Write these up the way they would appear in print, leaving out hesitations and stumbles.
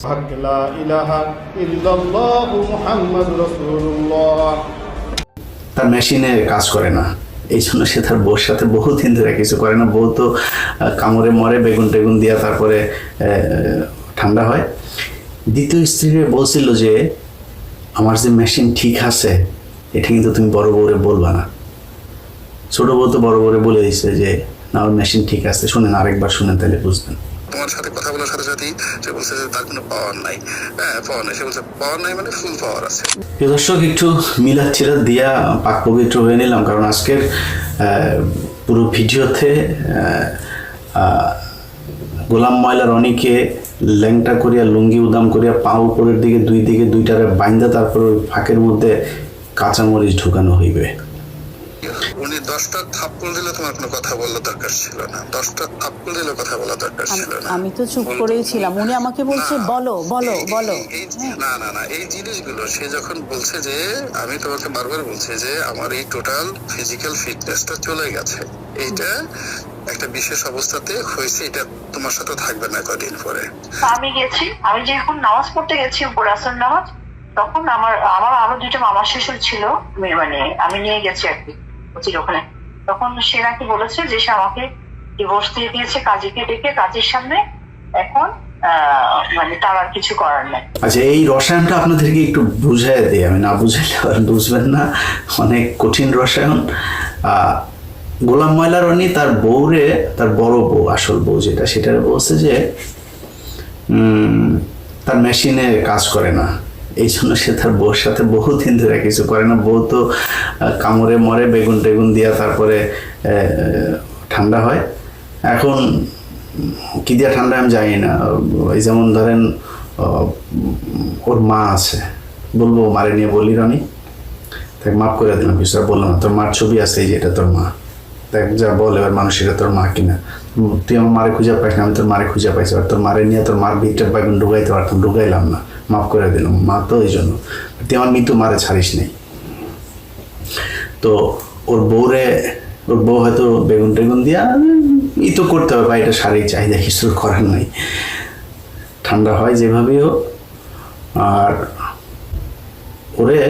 লা ইলাহা ইল্লাল্লাহু মুহাম্মাদুর রাসূলুল্লাহ। তার মেশিনে কাজ করে না, এই জন্য সে তার বউর সাথে বহুদিন ধরে কিছু করে না। বউ তো কামড়ে মরে বেগুন টেগুন দিয়া তারপরে ঠান্ডা হয়। দ্বিতীয় স্ত্রী বলছিল যে আমার যে মেশিন ঠিক আছে এটা কিন্তু তুমি বড় বউরে বলবা না। ছোট বউ তো বড় বউরে বলে দিচ্ছে যে না ওর মেশিন ঠিক আছে। শুনেন, আরেকবার শুনেন তাহলে বুঝবেন। তোমার সাথে কথা বলার সাথে সাথেই সে বলছে যে তার কোনো পাওয়ার নাই। পাওয়ার নাই, সে বলছে পাওয়ার নাই মানে ফুল পাওয়ার আছে। দর্শক, একটু মিলাদ টিলাদ দিয়া পাক পবিত্র হয়ে নিলাম, কারণ আজকের পুরো ভিডিওতে গোলাম ময়লা রনিকে ল্যাংটা করিয়া লুঙ্গি উদাম করিয়া পা উপরের দিকে দুইটারে বাইন্দা তারপর ওই ফাঁকের মধ্যে কাঁচামরিচ ঢুকানো হইবে। উনি 10টা থাপ্পড় দিলে তোমার কোনো কথা বলার দরকার ছিল না। 10টা থাপ্পড় দিলে কথা বলার দরকার ছিল না। আমি তো চুপ করেই ছিলাম। উনি আমাকে বলছে বলো বলো বলো। না না না, এই জিনিসগুলো সে যখন বলছে যে আমি তোমাকে বারবার বলছি যে আমার এই টোটাল ফিজিক্যাল ফিটনেসটা চলে গেছে, এইটা একটা বিশেষ অবস্থাতে হয়েছে, এটা তোমার সাথে থাকবে না কদিন পরে। আমি গেছি, আমি যখন নামাজ পড়তে গেছি উপর আসর নামাজ, তখন আমার আরো দুইটা মামা শ্বশুর ছিল, মানে আমি নিয়ে গেছি আর কি ওখানে। তখন সে নাকি বলেছে যে সে আমাকে ডিভোর্স দিয়ে দিয়েছে কাজীকে ডেকে কাজের সামনে, এখন মানে তার আর কিছু করার নাই। আচ্ছা, এই রসায়নটা আপনাদেরকে একটু বুঝাই দিই, আমি না বুঝাইলে বুঝবেন না, অনেক কঠিন রসায়ন। গোলাম ময়লা রনি তার বউরে, তার বড় বউ, আসল বউ যেটা, সেটা বলছে যে তার মেশিনে কাজ করে না, এই জন্য সে তার বউর সাথে বহুদিন ধরে কিছু করে না। বউ তো কামড়ে মরে বেগুন টেগুন দিয়া তারপরে ঠান্ডা হয়। এখন কি দিয়া ঠান্ডা আমি জানি না। এই যেমন ধরেন ওর মা আছে, বলবো মারে নিয়ে বলি রনি, তাকে মাফ করে দিলাম, কিছু আর বললাম না। তোর মার ছবি আছে, এই যে এটা তোর মা, দেখ যা বল এবার মানুষ এটা তোর মা কিনা। তুই আমার মারে খুঁজে পাইস না, আমি তোর মারে খুঁজে পাইছি, আর তোর মারে নিয়ে তোর মার ভিতরে বেগুন ঢুকাইতে পারতাম, ঢুকাইলাম না, মাফ করে দিলাম। মা তো এই জন্য তুই আমার মৃত্যু মারে ছাড়িস নেই। তো ওর বউ হয়তো বেগুন টেগুন দিয়া ই তো করতে হবে, বা এটা শারীরিক চাহিদা, কিছু করার নাই, ঠান্ডা হয় যেভাবেই হোক। আর ওরে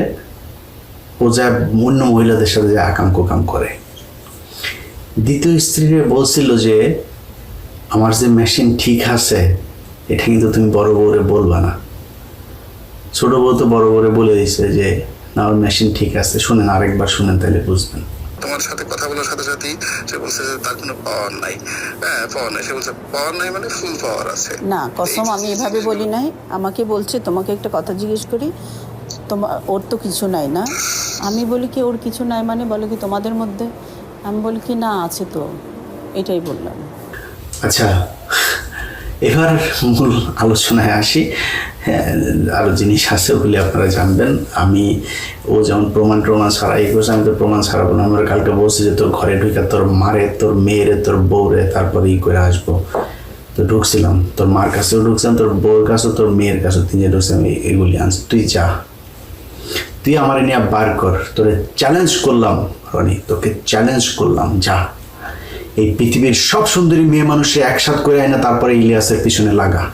ও যা অন্য মহিলাদের সাথে যে আকাম কোকাম করে। দ্বিতীয় স্ত্রী বলছিল যে আমার যে মেশিন ঠিক আছে এটা কিন্তু তুমি বড় বউরে বলবা না। ছোট বউ তো বড় বউরে বলে দিছে যে না ওর মেশিন ঠিক আছে। শুনেন, আরেকবার শুনেন তাহলে বুঝবেন। তোমার সাথে কথা বলার সাথে সাথেই সে বলছে যে তার কোনো পাওয়ার নাই। পাওয়ার নাই, সে বলছে পাওয়ার নাই মানে ফুল পাওয়ার আছে। না, কসম আমি এভাবে বলি নাই। আমাকে বলছে তোমাকে একটা কথা জিজ্ঞেস করি, তোমার ওর তো কিছু নাই না? আমি বলি কি ওর কিছু নাই মানে? বলে কি তোমাদের মধ্যে? আমি বলি কি না আছে তো, এটাই বললাম। আচ্ছা, এবার মূল আলোচনায় আসি। আরও জিনিস আছে, ওগুলি আপনারা জানবেন। ও যেমন প্রমাণ ছাড়া এই করছে, আমি তো প্রমাণ ছাড়াবো না। আমরা কালকে বলছি যে তোর ঘরে ঢুকে তোর মারে, তোর মেয়েরে, তোর বউরে তারপরে করে আসবো। তো ঢুকছিলাম, তোর মার কাছেও ঢুকছিলাম, তোর বউর কাছেও, তোর মেয়ের কাছেও, তিনজে ঢুকছে। আমি এগুলি আনছি, তুই যা, তুই আমার নিয়ে বার কর। তোরে চ্যালেঞ্জ করলাম রনি, তোকে চ্যালেঞ্জ করলাম, যা এই পৃথিবীর সব সুন্দরী মেয়ে মানুষের একসাথ করে আয় না, তারপরে ইলিয়াসের পিছনে লাগা।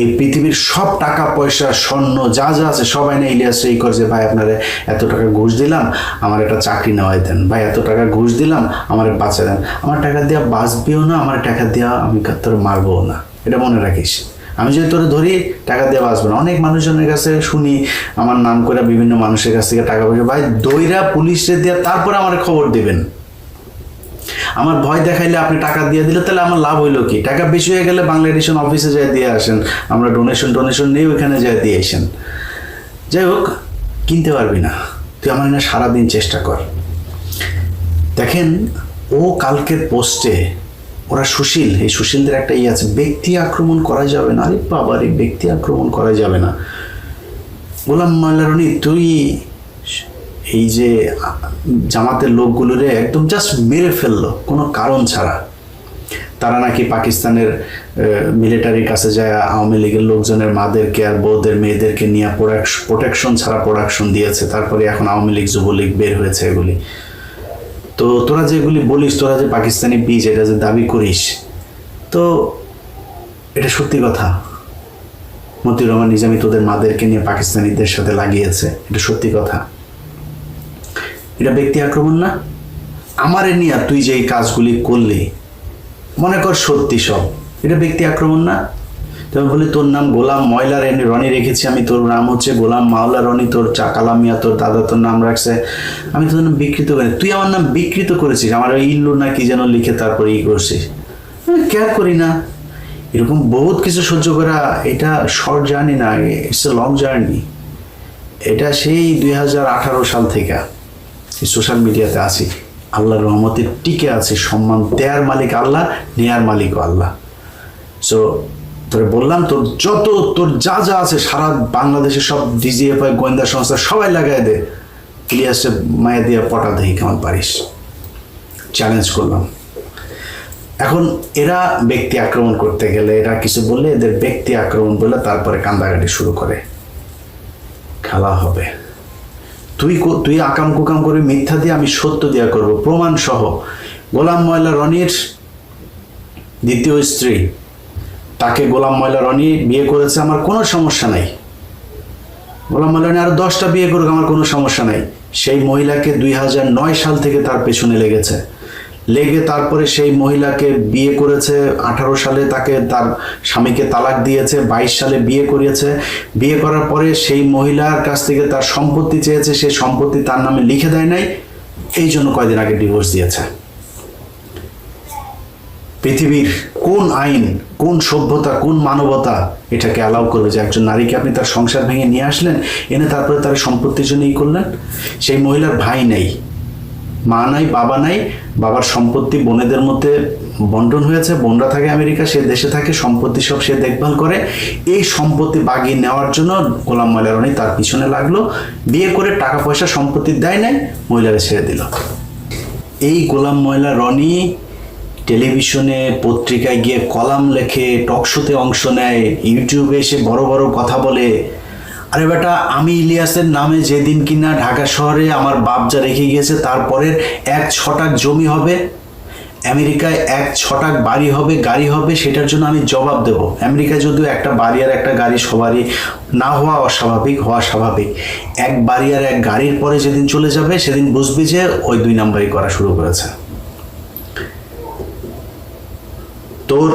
এই পৃথিবীর সব টাকা পয়সা স্বর্ণ যা যা আছে সবাই না ইলিয়াস এই করছে, ভাই আপনারা এত টাকা ঘুষ দিলাম, আমার একটা চাকরি নেওয়াই দেন, ভাই এত টাকা ঘুষ দিলাম আমার বাঁচা দেন। আমার টাকা দেওয়া বাঁচবেও না, আমার টাকা দেওয়া আমি তোর মারবও না, এটা মনে রাখিস। আমি যদি তোরে ধরি টাকা দিয়ে বাঁচবো না। অনেক মানুষজনের কাছে শুনি, আমার নাম করে বিভিন্ন মানুষের কাছ থেকে টাকা পয়সা, ভাই দইরা পুলিশে দেওয়া তারপরে আমার খবর দিবেন। আমার ভয় দেখাইলে আপনি টাকা দিয়ে দিলে তাহলে আমার লাভ হইলো কি? টাকা বেশি হয়ে গেলে বাংলা এডিশন অফিসে যায় দিয়ে আসেন, আমরা ডোনেশন নিয়ে ওইখানে যায় দিয়ে আসেন। যাই হোক, কিনতে পারবি না তুই, আমার না সারাদিন চেষ্টা কর। দেখেন, ও কালকের পোস্টে ওরা সুশীল, এই সুশীলদের একটা আছে, ব্যক্তি আক্রমণ করা যাবে না। আরে বাবার, এই ব্যক্তি আক্রমণ করা যাবে না। গোলাম ময়লা রনি, তুই এই যে জামাতের লোকগুলোরে একদম জাস্ট মেরে ফেললো কোনো কারণ ছাড়া। তারা নাকি পাকিস্তানের মিলিটারির কাছে যায় আওয়ামী লীগের লোকজনের মাদেরকে আর বউদের মেয়েদেরকে নিয়ে প্রোটেকশন ছাড়া প্রোডাকশন দিয়েছে, তারপরে এখন আওয়ামী লীগ যুবলীগ বের হয়েছে এগুলি। তো তোরা যেগুলি বলিস, তোরা যে পাকিস্তানি বীজ এটা যে দাবি করিস, তো এটা সত্যি কথা। মতিউর রহমান নিজামী তোদের মাদেরকে নিয়ে পাকিস্তানিদের সাথে লাগিয়েছে, এটা সত্যি কথা। এটা ব্যক্তি আক্রমণ না? আমারে নিয়ে তুই যে এই কাজগুলি করলি, মনে কর সত্যি সব, এটা ব্যক্তি আক্রমণ না? তুমি বলি তোর নাম গোলাম ময়লা রনি রেখেছি আমি, তোর নাম হচ্ছে গোলাম মাওলা রনি, তোর কালাম মিয়া তোর দাদা তোর নাম রাখছে, আমি তোর নাম বিকৃত করি। তুই আমার নাম বিকৃত করেছিস, আমার ইল্লু না কি যেন লিখে তারপরে করছিস, আমি কেয়ার করি না। এরকম বহুত কিছু সহ্য করা, এটা শর্ট জার্নি না, ইটস এ লং জার্নি। এটা সেই 2018 সাল থেকে সোশ্যাল মিডিয়াতে আছি, আল্লাহর রহমতে টিকে আছে। সম্মান দেয়ার মালিক আল্লাহ, নেয়ার মালিকও আল্লাহ। সো তোরে বললাম, তোর যা যা আছে সারা বাংলাদেশের সব ডিজিএফআই গোয়েন্দা সংস্থা সবাই লাগাই দে, ইলিয়াসে মায়া দিয়ে পটা দেই কেমন পারিস, চ্যালেঞ্জ করলাম। এখন এরা ব্যক্তি আক্রমণ করতে গেলে, এরা কিছু বললে এদের ব্যক্তি আক্রমণ বলে তারপরে কান্দাকাটি শুরু করে। খেলা হবে, তুই আকাম কুকাম করে মিথ্যা দিয়ে, আমি সত্য দিয়া করব, প্রমাণ সহ। গোলাম ময়লা রনির দ্বিতীয় স্ত্রী, তাকে গোলাম ময়লা রনি বিয়ে করেছে, আমার কোনো সমস্যা নাই। গোলাম ময়লা রনি আরো 10টা বিয়ে করুক, আমার কোনো সমস্যা নাই। সেই মহিলাকে 2009 সাল থেকে তার পেছনে লেগে তারপরে সেই মহিলাকে বিয়ে করেছে। 18 সালে তাকে তার স্বামীকে তালাক দিয়েছে, 22 সালে বিয়ে করিয়েছে। বিয়ে করার পরে সেই মহিলার কাছ থেকে তার সম্পত্তি চেয়েছে, সেই সম্পত্তি তার নামে লিখে দেয় নাই, এই জন্য কয়দিন আগে ডিভোর্স দিয়েছে। পৃথিবীর কোন আইন, কোন সভ্যতা, কোন মানবতা এটাকে অ্যালাউ করবে যে একজন নারীকে আপনি তার সংসার ভেঙে নিয়ে আসলেন, এনে তারপরে তার সম্পত্তির জন্য করলেন? সেই মহিলার ভাই নেই, মা নাই, বাবা নাই, বাবার সম্পত্তি বোনেদের মধ্যে বন্টন হয়েছে, বোনরা থাকে আমেরিকা, সে দেশে থাকে, সম্পত্তি সব সে দেখভাল করে। এই সম্পত্তি বাগিয়ে নেওয়ার জন্য গোলাম ময়লা রনি তার পিছনে লাগলো, বিয়ে করে টাকা পয়সা সম্পত্তি দেয় নাই, মহিলারা ছেড়ে দিল। এই গোলাম ময়লা রনি টেলিভিশনে পত্রিকায় গিয়ে কলাম লেখে, টকশোতে অংশ নেয়, ইউটিউবে এসে বড় বড় কথা বলে। আরে বেটা, আমি ইলিয়াসের নামে যেদিন কিনা ঢাকা শহরে আমার বাপ যা রেখে গিয়েছে, তারপরের 1 ছটাক জমি হবে, আমেরিকায় 1 ছটাক বাড়ি হবে, গাড়ি হবে, সেটার জন্য আমি জবাব দেব। আমেরিকায় যদিও একটা বাড়ি আর একটা গাড়ি সবারই না হওয়া অস্বাভাবিক, হওয়া স্বাভাবিক। 1 বাড়ি আর 1 গাড়ির পরে যেদিন চলে যাবে, সেদিন বুঝবি যে ওই 2 নাম্বারই করা শুরু করেছে। তোর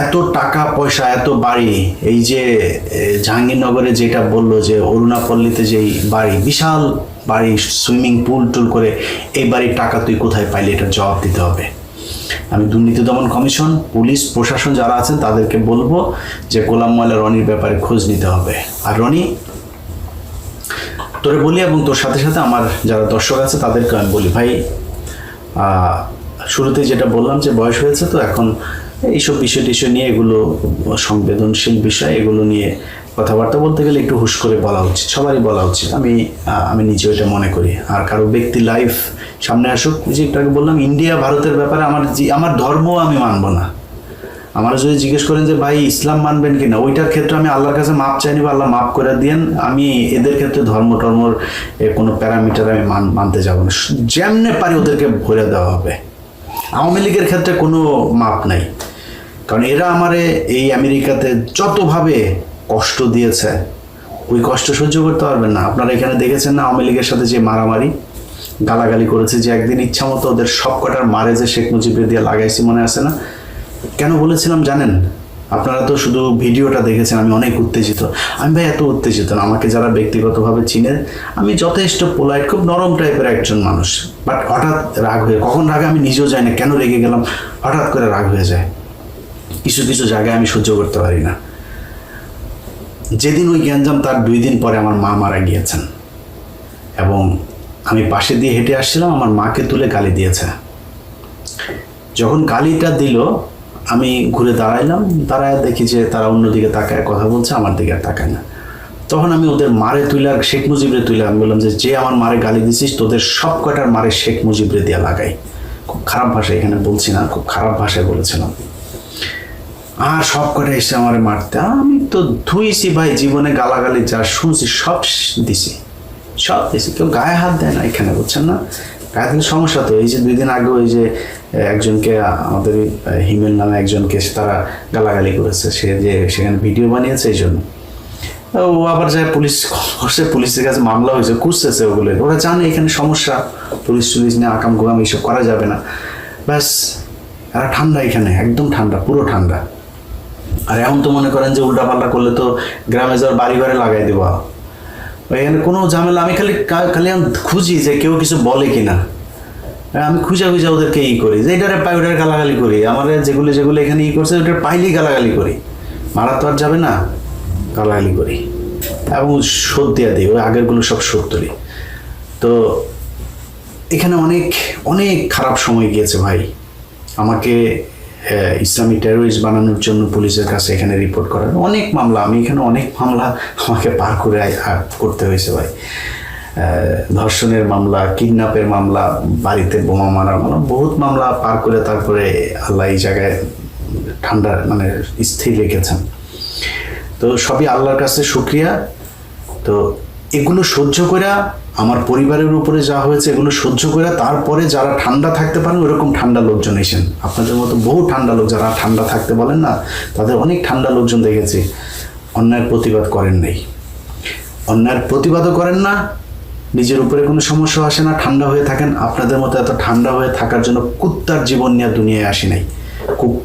এত টাকা পয়সা, এত বাড়ি, এই যে জাহাঙ্গীরনগরে যেটা বললো যে অরুণাপল্লীতে যেই বাড়ি, বিশাল বাড়ি, সুইমিং পুল টুল করে, এই বাড়ির টাকা তুই কোথায় পাইলি, এটা জবাব দিতে হবে। আমি দুর্নীতি দমন কমিশন, পুলিশ প্রশাসন যারা আছেন তাদেরকে বলবো যে গোলাম ময়লা রনির ব্যাপারে খোঁজ নিতে হবে। আর রনি, তোরে বলি এবং তোর সাথে সাথে আমার যারা দর্শক আছে তাদেরকে আমি বলি, ভাই শুরুতে যেটা বললাম যে বয়স হয়েছে, তো এখন এইসব বিষয় নিয়ে, এগুলো সংবেদনশীল বিষয়, এগুলো নিয়ে কথাবার্তা বলতে গেলে একটু হুশ করে বলা উচিত, সবারই বলা উচিত। আমি নিজে এটা মনে করি। আর কারো ব্যক্তি লাইফ সামনে আসুক, যে একটু আগে বললাম ইন্ডিয়া ভারতের ব্যাপারে আমার ধর্ম আমি মানব না। আমার যদি জিজ্ঞেস করেন যে ভাই ইসলাম মানবেন কিনা, ওইটার ক্ষেত্রে আমি আল্লাহর কাছে মাপ চাই নিব, আল্লাহ মাপ করে দিয়েন। আমি এদের ক্ষেত্রে টর্মর কোনো প্যারামিটার আমি মানতে যাব না, যেমনে পারি ওদেরকে ভরে দেওয়া হবে। আওয়ামী লীগের ক্ষেত্রে কোনো মাপ নাই, কারণ এরা আমারে এই আমেরিকাতে যতভাবে কষ্ট দিয়েছে, ওই কষ্ট সহ্য করতে পারবেন না। আপনারা এখানে দেখেছেন না আওয়ামী লীগের সাথে যে মারামারি, গালাগালি করেছে, যে একদিন ইচ্ছা মতো ওদের সব কটার মারে যে শেখ মুজিবের দিয়ে লাগাইছি, মনে আছে না? কেন বলেছিলাম জানেন? আপনারা তো শুধু ভিডিওটা দেখেছেন, আমি অনেক উত্তেজিত। আমি ভাই এত উত্তেজিত না, আমাকে যারা ব্যক্তিগতভাবে চিনে, আমি যথেষ্ট পোলাইট, খুব নরম টাইপের একজন মানুষ। বাট হঠাৎ রাগ হয়ে, কখন রাগে আমি নিজেও জানি না, কেন রেগে গেলাম, হঠাৎ করে রাগ হয়ে যায়। কিছু কিছু জায়গায় আমি সহ্য করতে পারি না। যেদিন ওই গ্যাঞ্জাম, তার 2 দিন পরে আমার মা মারা গিয়েছেন, এবং আমি পাশে দিয়ে হেঁটে আসছিলাম, আমার মাকে তুলে গালি দিয়েছে। যখন গালিটা দিল, আমি ঘুরে দাঁড়ায় দেখি যে তারা অন্যদিকে তাকায় কথা বলছে, আমার দিকে আর তাকায় না। তখন আমি ওদের মারে তুলে, আর শেখ মুজিবরে তুলে আমি বললাম যে আমার মারে গালি দিছিস, তোদের সব কটার মারে শেখ মুজিবরে দিয়া লাগাই। খুব খারাপ ভাষায় এখানে বলছি না, খুব খারাপ ভাষায় বলেছিলাম। আর সব কটা এসে আমার মারতে, আমি তো ধুইছি ভাই, জীবনে গালাগালি যা শুনছি সব দিছি। কেউ গায়ে হাত দেয় না এখানে, বুঝছেন না? গায়ে দিলে সমস্যা তো। এই যে 2 দিন আগে ওই যে একজনকে, আমাদের হিমেল নামে একজনকে তারা গালাগালি করেছে, সে যে সেখানে ভিডিও বানিয়েছে, এই জন্য ও আবার যায় পুলিশ করছে, পুলিশের কাছে মামলা হয়েছে, খুঁজতেছে ওগুলো, ওরা জানে এখানে সমস্যা, পুলিশ টুলিশ নিয়ে আকাম কুকাম এইসব করা যাবে না। ব্যাস এরা ঠান্ডা, এখানে একদম ঠান্ডা, পুরো ঠান্ডা। আর এখন তো মনে করেন যে উল্টাপাল্টা করলে তো গ্রামে যাওয়ার বাড়ি ঘরে লাগাই দেবো, এখানে কোনো ঝামেলা। আমি খালি আমি খুঁজি যে কেউ কিছু বলে কিনা, আমি খুঁজা ওদেরকে করি যে এটারে পাই, ওটারে গালাগালি করি, আমার যেগুলো এখানে করছে ওটার পাইলেই গালাগালি করি, মারা তো আর যাবে না, গালাগালি করি এবং শোধ দিয়ে দিই, ওই আগেরগুলো সব শোধ তুলি। তো এখানে অনেক অনেক খারাপ সময় গিয়েছে ভাই। আমাকে ইসলামিক টেরোরিস্ট বানানোর জন্য পুলিশের কাছে এখানে রিপোর্ট করার অনেক মামলা, আমি এখানে অনেক মামলা আমাকে পার করে করতে হয়েছে ভাই। ধর্ষণের মামলা, কিডন্যাপের মামলা, বাড়িতে বোমা মারার মামলা, বহুত মামলা পার করে তারপরে আল্লাহ এই জায়গায় ঠান্ডা মানে স্থির রেখেছেন। তো সবই আল্লাহর কাছে শুকরিয়া। তো এগুলো সহ্য করে আমার পরিবারের উপরে যা হয়েছে এগুলো সহ্য করে তারপরে যারা ঠান্ডা থাকতে পারেন ওরকম ঠান্ডা লোকজন এসেন, আপনাদের মতো বহু ঠান্ডা লোক যারা ঠান্ডা থাকতে বলেন না, তাদের অনেক ঠান্ডা লোকজন দেখেছি, অন্যায়ের প্রতিবাদ করেন নাই, অন্যায়ের প্রতিবাদও করেন না, নিজের উপরে কোনো সমস্যা আসে না, ঠান্ডা হয়ে থাকেন। আপনাদের মতো এত ঠান্ডা হয়ে থাকার জন্য কুত্তার জীবন নিয়ে দুনিয়ায় আসি নাই।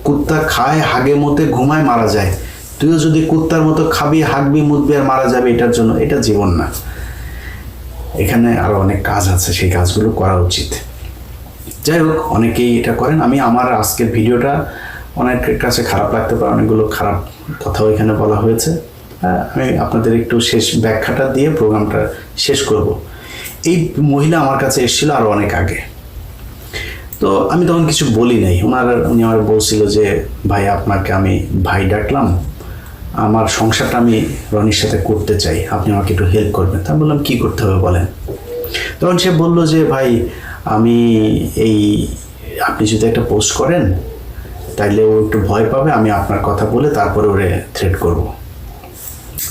কুত্তা খায়, হাগে মতে, ঘুমায়, মারা যায়। তুইও যদি কুত্তার মতো খাবি, হাগবি, মুতবি আর মারা যাবে এটার জন্য, এটা জীবন না। এখানে আরো অনেক কাজ আছে, সেই কাজগুলো করা উচিত। যাই হোক, অনেকেই এটা করেন। আমি আমার আজকের ভিডিওটা অনেকের কাছে খারাপ লাগতে পারে, অনেকগুলো খারাপ কথাও এখানে বলা হয়েছে। আমি আপনাদের একটু শেষ ব্যাখ্যাটা দিয়ে প্রোগ্রামটা শেষ করব। এই মহিলা আমার কাছে এসেছিল আরো অনেক আগে, তো আমি তখন কিছু বলি নাই। উনি আমার বলছিল যে ভাই আপনাকে আমি ভাই ডাকলাম, আমার সংসারটা আমি রনির সাথে করতে চাই, আপনি আমাকে একটু হেল্প করবেন। তা বললাম কি করতে হবে বলেন। তখন সে বলল যে ভাই আমি আপনি যদি একটা পোস্ট করেন তাইলে ও একটু ভয় পাবে, আমি আপনার কথা বলে তারপরে ওরে থ্রেট করব।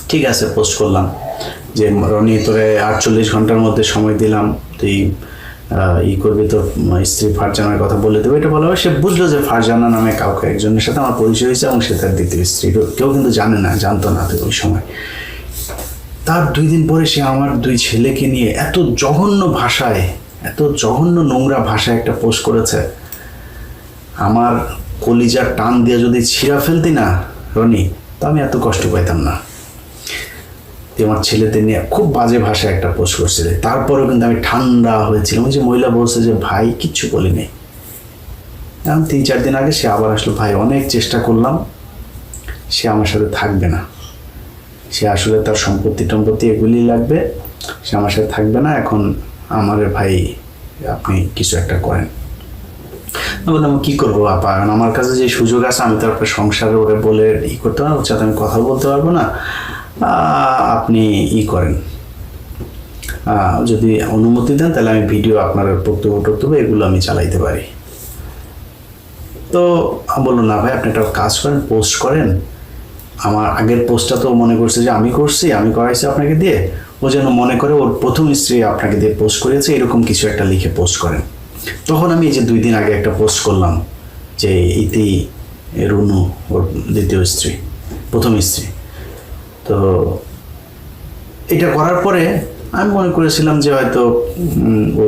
ঠিক আছে, পোস্ট করলাম যে রনি তোরে 48 ঘন্টার মধ্যে সময় দিলাম, তুই করবি, তোর স্ত্রী ফারজানার কথা বলে দেবে। এটা বলা হয়, সে বুঝলো যে ফারজানা নামে কাউকে একজনের সাথে আমার পরিচয় হয়েছে এবং সে তার দ্বিতীয় স্ত্রী, কেউ কিন্তু জানতো না ওই সময়। তার 2 দিন পরে সে আমার 2 ছেলেকে নিয়ে এত জঘন্য ভাষায়, এত জঘন্য নোংরা ভাষায় একটা পোস্ট করেছে। আমার কলিজার টান দিয়ে যদি ছিঁড়া ফেলতি না রনি, তা আমি এত কষ্ট পাইতাম না। আমার ছেলেদের নিয়ে খুব বাজে ভাষায় একটা পোস্ট করছিল। তারপরেও কিন্তু আমি ঠান্ডা হয়েছিলাম। ওই যে মহিলা বলছে যে ভাই কিচ্ছু বলি নেই। এখন 3-4 দিন আগে সে আবার আসলো, ভাই অনেক চেষ্টা করলাম, সে আমার সাথে থাকবে না, সে আসলে তার সম্পত্তি এগুলি লাগবে, সে আমার সাথে থাকবে না, এখন আমার ভাই আপনি কিছু একটা করেন। বললাম কি করবো আপা, আমার কাছে যে সুযোগ আছে আমি তো আপনার সংসারে ওরে বলে করতে পারবো, ওর সাথে আমি কথা বলতে পারবো না, আপনি করেন, যদি অনুমতি দেন তাহলে আমি ভিডিও আপনার বক্তব্য এগুলো আমি চালাইতে পারি। তো বললো না ভাই আপনি একটা কাজ করেন, পোস্ট করেন। আমার আগের পোস্টটা তো মনে করছে যে আমি করছি, আমি করাইছি আপনাকে দিয়ে, ও যেন মনে করে ওর প্রথম স্ত্রী আপনাকে দিয়ে পোস্ট করেছে, এরকম কিছু একটা লিখে পোস্ট করেন। তখন আমি এই যে 2 দিন আগে একটা পোস্ট করলাম যে ইতি রুনু ওর দ্বিতীয় স্ত্রী, প্রথম স্ত্রী। তো এটা করার পরে আমি মনে করেছিলাম যে হয়তো ও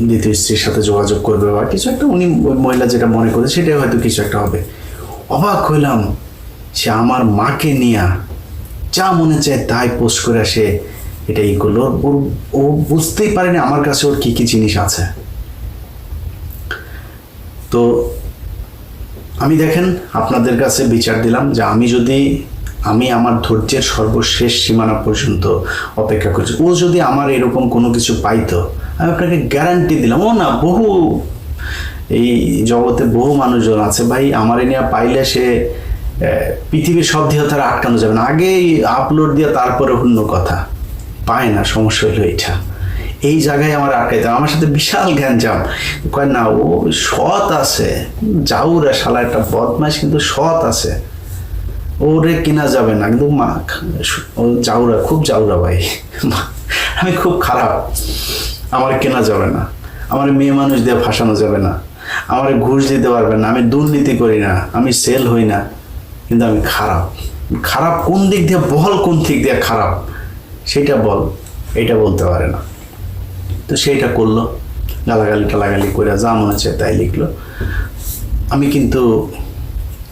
দ্বিতীয় স্ত্রীর সাথে যোগাযোগ করবে বা কিছু একটা, উনি ওই মহিলা যেটা মনে করে সেটাই হয়তো কিছু একটা হবে। অবাক হইলাম, সে আমার মাকে নিয়ে যা মনে চায় তাই পোস্ট করে আসে, এটা করলো। ও বুঝতেই পারেনি আমার কাছে ওর কি কি জিনিস আছে। তো আমি দেখেন আপনাদের কাছে বিচার দিলাম যে আমি আমার ধৈর্যের সর্বশেষ সীমানা পর্যন্ত অপেক্ষা করছি। ও যদি আমার এরকম কোনো কিছু পাইতো, আমি আপনাকে গ্যারান্টি দিলাম, ও না বহু এই জগতে বহু মানুষজন আছে ভাই, আমার নিয়ে পাইলে সে পৃথিবীর সব দিয়ে তারা আটকানো যাবে না, আগেই আপলোড দিয়ে তারপরে অন্য কথা পায় না। সমস্যা হলো এটা, এই জায়গায় আমার আটকাইতে, আমার সাথে বিশাল জ্ঞানজাম। কয় না ও সৎ আছে, জাউরা শালা একটা বদমাইশ, কিন্তু সৎ আছে, ওরে কেনা যাবে না, কিন্তু ও জাউরা, খুব জাউরা ভাই, আমি খুব খারাপ, আমার কেনা যাবে না, আমার মেয়ে মানুষ দিয়ে ফাঁসানো যাবে না, আমার ঘুষ দিতে পারবে না, আমি দুর্নীতি করি না, আমি সেল হই না, কিন্তু আমি খারাপ। খারাপ কোন দিক দিয়ে বল, কোন দিক দিয়ে খারাপ সেটা বল, এটা বলতে পারে না। তো সেইটা করলো, টালাগালি করে যা মনে হচ্ছে তাই লিখলো। আমি কিন্তু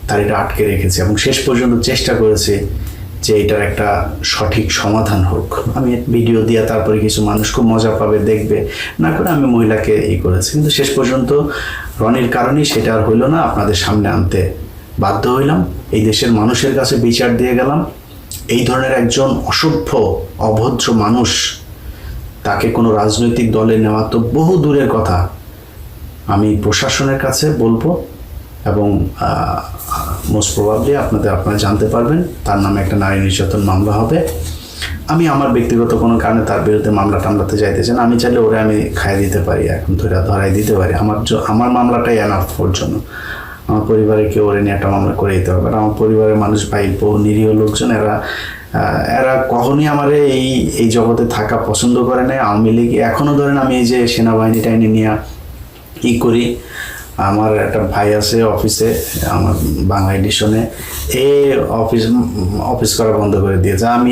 তার এটা আটকে রেখেছি এবং শেষ পর্যন্ত চেষ্টা করেছি যে এটার একটা সঠিক সমাধান হোক। আমি ভিডিও দিয়ে তারপরে কিছু মানুষ খুব মজা পাবে, দেখবে, না করে আমি মহিলাকে করেছি। কিন্তু শেষ পর্যন্ত রনির কারণেই সেটা আর হইল না, আপনাদের সামনে আনতে বাধ্য হইলাম। এই দেশের মানুষের কাছে বিচার দিয়ে গেলাম। এই ধরনের একজন অসভ্য অভদ্র মানুষ, তাকে কোনো রাজনৈতিক দলে নেওয়া তো বহু দূরের কথা। আমি প্রশাসনের কাছে বলবো এবং মোস্ট প্রবাবলি আপনারা জানতে পারবেন তার নামে একটা নারী নির্যাতন মামলা হবে। আমি আমার ব্যক্তিগত কোনো কারণে তার বিরুদ্ধে মামলা টামলাতে চাইতে চাই না। আমি চাইলে ওরে আমি খাইয়ে দিতে পারি, এখন ধরাই দিতে পারি। আমার মামলাটাই এনাফ ওর জন্য। আমার পরিবারে কেউ ওরে নিয়ে একটা মামলা করে দিতে হবে। আর আমার পরিবারের মানুষ, ভাই বহু নিরীহ লোকজন, এরা কখনই আমার এই জগতে থাকা পছন্দ করে না। আওয়ামী লীগ এখনও ধরেন আমি এই যে সেনাবাহিনী টাইনি নিয়ে করি, আমার একটা ভাই আছে অফিসে, আমার বাংলা এডিশনে, অফিস করা বন্ধ করে দিয়েছে। আমি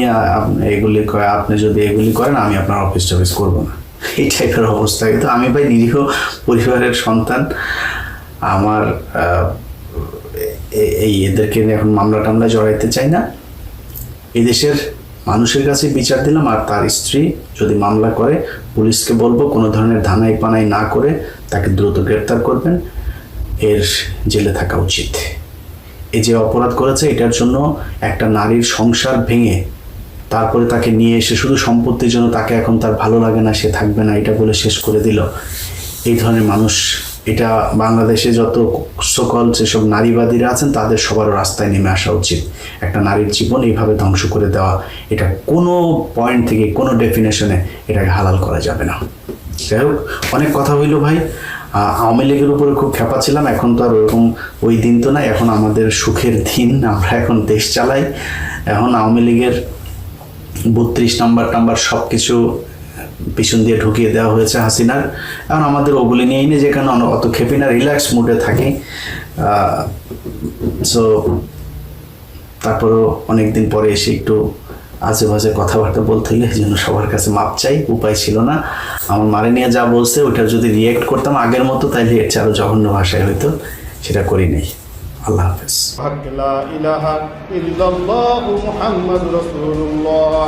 আপনি যদি এগুলি করেন আমি আপনার অফিস টফিস করবো না, এই টাইপের অবস্থা। কিন্তু আমি ভাই নিরীহ পরিবারের সন্তান, আমার এদেরকে এখন মামলা টামলা জড়াইতে চাই না। এদেশের মানুষের কাছে বিচার দিলাম। আর তার স্ত্রী যদি মামলা করে, পুলিশকে বলবো কোনো ধরনের ধানাই পানাই না করে তাকে দ্রুত গ্রেপ্তার করবেন, এর জেলে থাকা উচিত। এই যে অপরাধ করেছে, এটার জন্য একটা নারীর সংসার ভেঙে তারপরে তাকে নিয়ে এসে শুধু সম্পত্তির জন্য তাকে এখন তার ভালো লাগে না, সে থাকবে না, এটা বলে শেষ করে দিল। এই ধরনের মানুষ, এটা বাংলাদেশে যত সকল যেসব নারীবাদীরা আছেন তাদের সবার রাস্তায় নেমে আসা উচিত। একটা নারীর জীবন এইভাবে ধ্বংস করে দেওয়া, এটা কোনো পয়েন্ট থেকে, কোনো ডেফিনেশনে এটাকে হালাল করা যাবে না। যাই হোক, অনেক কথা হইল ভাই। আওয়ামী লীগের উপরে খুব খেপা ছিলাম, এখন তো আর ওরকম ওই দিন তো নাই। এখন আমাদের সুখের দিন, আমরা এখন দেশ চালাই। এখন আওয়ামী লীগের 32 নাম্বার সব কিছু পিছন দিয়ে ঢুকিয়ে দেওয়া হয়েছে হাসিনার। এখন আমাদের ওগুলি নিয়েই নেই, যেখানে অত খেপি না, রিল্যাক্স মুডে থাকি। সো তারপরেও অনেকদিন পরে এসে একটু আজে বাজে কথাবার্তা বলতে হলে এই জন্য সবার কাছে মাপ চাই, উপায় ছিল না। আমার মারে নিয়ে যা বলছে ওইটা যদি রিয়েক্ট করতাম আগের মতো, তাইলে এর চেয়ে আরো জঘন্য ভাষায় হয়তো, সেটা করি নাই। আল্লাহ হাফেজ। লা ইলাহা ইল্লাল্লাহু মুহাম্মাদুর রাসূলুল্লাহ।